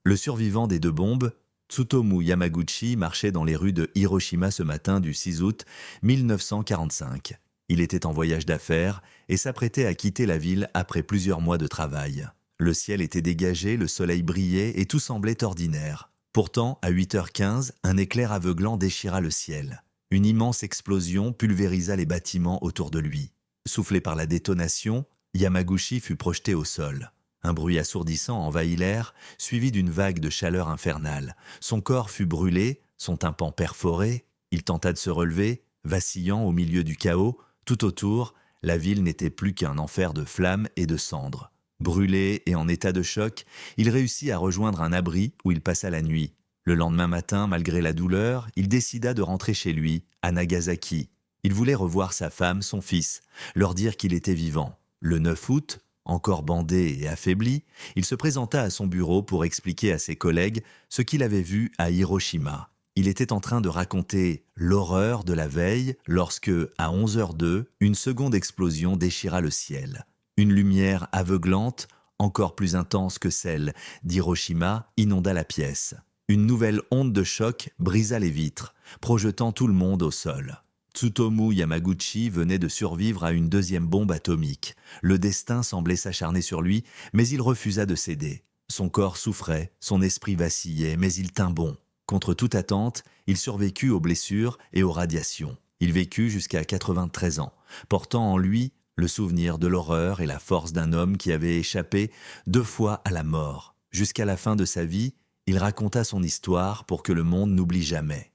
Le survivant des deux bombes, Tsutomu Yamaguchi, marchait dans les rues de Hiroshima ce matin du 6 août 1945. Il était en voyage d'affaires et s'apprêtait à quitter la ville après plusieurs mois de travail. Le ciel était dégagé, le soleil brillait et tout semblait ordinaire. Pourtant, à 8h15, un éclair aveuglant déchira le ciel. Une immense explosion pulvérisa les bâtiments autour de lui. Soufflé par la détonation, Yamaguchi fut projeté au sol. Un bruit assourdissant envahit l'air, suivi d'une vague de chaleur infernale. Son corps fut brûlé, son tympan perforé. Il tenta de se relever, vacillant au milieu du chaos. Tout autour, la ville n'était plus qu'un enfer de flammes et de cendres. Brûlé et en état de choc, il réussit à rejoindre un abri où il passa la nuit. Le lendemain matin, malgré la douleur, il décida de rentrer chez lui, à Nagasaki. Il voulait revoir sa femme, son fils, leur dire qu'il était vivant. Le 9 août, encore bandé et affaibli, il se présenta à son bureau pour expliquer à ses collègues ce qu'il avait vu à Hiroshima. Il était en train de raconter l'horreur de la veille lorsque, à 11h02, une seconde explosion déchira le ciel. Une lumière aveuglante, encore plus intense que celle d'Hiroshima, inonda la pièce. Une nouvelle onde de choc brisa les vitres, projetant tout le monde au sol. Tsutomu Yamaguchi venait de survivre à une deuxième bombe atomique. Le destin semblait s'acharner sur lui, mais il refusa de céder. Son corps souffrait, son esprit vacillait, mais il tint bon. Contre toute attente, il survécut aux blessures et aux radiations. Il vécut jusqu'à 93 ans, portant en lui le souvenir de l'horreur et la force d'un homme qui avait échappé 2 fois à la mort. Jusqu'à la fin de sa vie, il raconta son histoire pour que le monde n'oublie jamais.